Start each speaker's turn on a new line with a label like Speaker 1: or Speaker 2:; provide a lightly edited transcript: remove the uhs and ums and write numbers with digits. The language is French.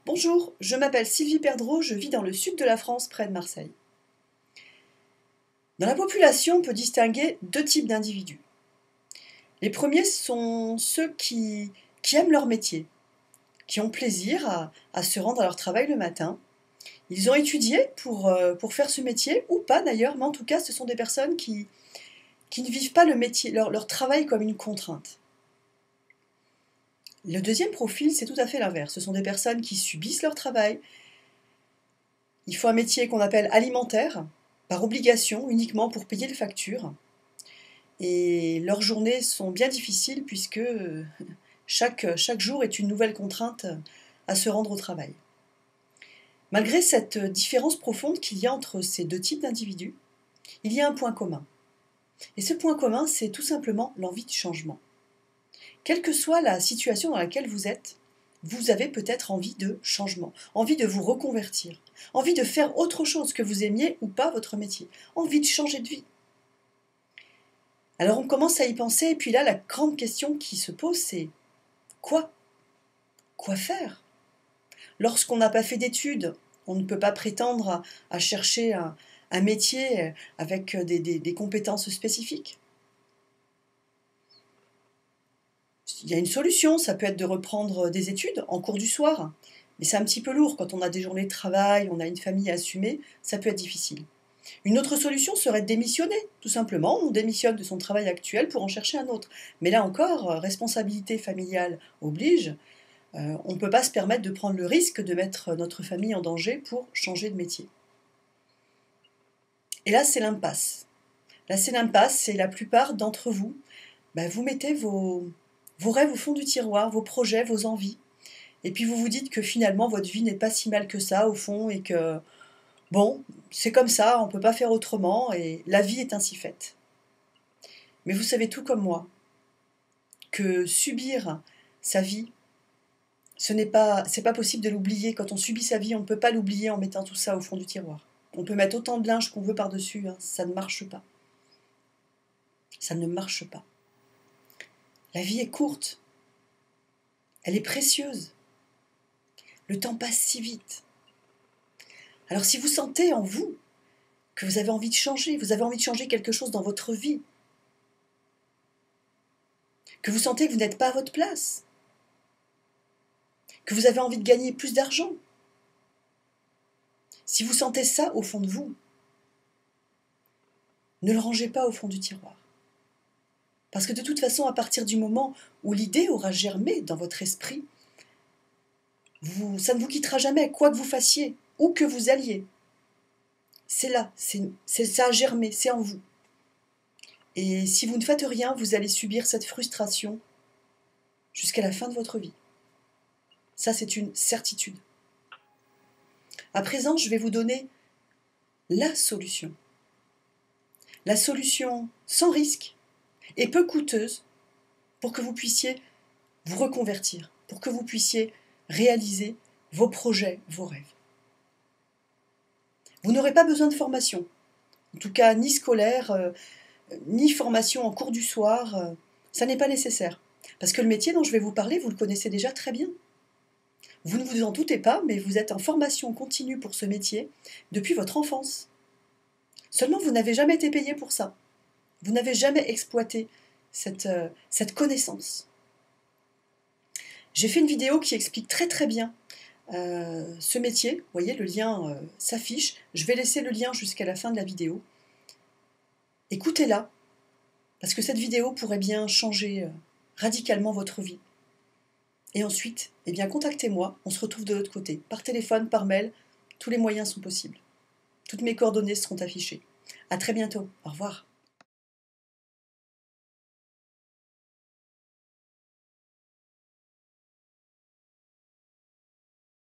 Speaker 1: Bonjour, je m'appelle Sylvie Perdreau, je vis dans le sud de la France, près de Marseille. Dans la population, on peut distinguer deux types d'individus. Les premiers sont ceux qui aiment leur métier, qui ont plaisir à se rendre à leur travail le matin. Ils ont étudié pour faire ce métier, ou pas d'ailleurs, mais en tout cas, ce sont des personnes qui ne vivent pas le métier, leur travail comme une contrainte. Le deuxième profil, c'est tout à fait l'inverse. Ce sont des personnes qui subissent leur travail. Il faut un métier qu'on appelle alimentaire, par obligation, uniquement pour payer les factures. Et leurs journées sont bien difficiles puisque chaque jour est une nouvelle contrainte à se rendre au travail. Malgré cette différence profonde qu'il y a entre ces deux types d'individus, il y a un point commun. Et ce point commun, c'est tout simplement l'envie de changement. Quelle que soit la situation dans laquelle vous êtes, vous avez peut-être envie de changement, envie de vous reconvertir, envie de faire autre chose que vous aimiez ou pas votre métier, envie de changer de vie. Alors on commence à y penser, et puis là, la grande question qui se pose, c'est quoi? Quoi faire? Lorsqu'on n'a pas fait d'études, on ne peut pas prétendre à chercher un métier avec des compétences spécifiques. Il y a une solution, ça peut être de reprendre des études en cours du soir, mais c'est un petit peu lourd quand on a des journées de travail, on a une famille à assumer, ça peut être difficile. Une autre solution serait de démissionner, tout simplement, on démissionne de son travail actuel pour en chercher un autre. Mais là encore, responsabilité familiale oblige, on ne peut pas se permettre de prendre le risque de mettre notre famille en danger pour changer de métier. Et là, c'est l'impasse. Là, c'est l'impasse, c'est la plupart d'entre vous, vous mettez vos rêves au fond du tiroir, vos projets, vos envies, et puis vous vous dites que finalement votre vie n'est pas si mal que ça au fond, et que bon, c'est comme ça, on ne peut pas faire autrement, et la vie est ainsi faite. Mais vous savez tout comme moi, que subir sa vie, c'est pas possible de l'oublier. Quand on subit sa vie, on ne peut pas l'oublier en mettant tout ça au fond du tiroir. On peut mettre autant de linge qu'on veut par-dessus, ça ne marche pas. Ça ne marche pas. La vie est courte, elle est précieuse. Le temps passe si vite. Alors si vous sentez en vous que vous avez envie de changer, vous avez envie de changer quelque chose dans votre vie, que vous sentez que vous n'êtes pas à votre place, que vous avez envie de gagner plus d'argent, si vous sentez ça au fond de vous, ne le rangez pas au fond du tiroir. Parce que de toute façon, à partir du moment où l'idée aura germé dans votre esprit, ça ne vous quittera jamais, quoi que vous fassiez, où que vous alliez. C'est là, ça a germé, c'est en vous. Et si vous ne faites rien, vous allez subir cette frustration jusqu'à la fin de votre vie. Ça, c'est une certitude. À présent, je vais vous donner la solution. La solution sans risque et peu coûteuse pour que vous puissiez vous reconvertir, pour que vous puissiez réaliser vos projets, vos rêves. Vous n'aurez pas besoin de formation, en tout cas ni scolaire, ni formation en cours du soir, ça n'est pas nécessaire. Parce que le métier dont je vais vous parler, vous le connaissez déjà très bien. Vous ne vous en doutez pas, mais vous êtes en formation continue pour ce métier depuis votre enfance. Seulement, vous n'avez jamais été payé pour ça. Vous n'avez jamais exploité cette connaissance. J'ai fait une vidéo qui explique très très bien ce métier. Vous voyez, le lien s'affiche. Je vais laisser le lien jusqu'à la fin de la vidéo. Écoutez-la, parce que cette vidéo pourrait bien changer radicalement votre vie. Et ensuite, contactez-moi, on se retrouve de l'autre côté, par téléphone, par mail, tous les moyens sont possibles. Toutes mes coordonnées seront affichées. À très bientôt, au revoir.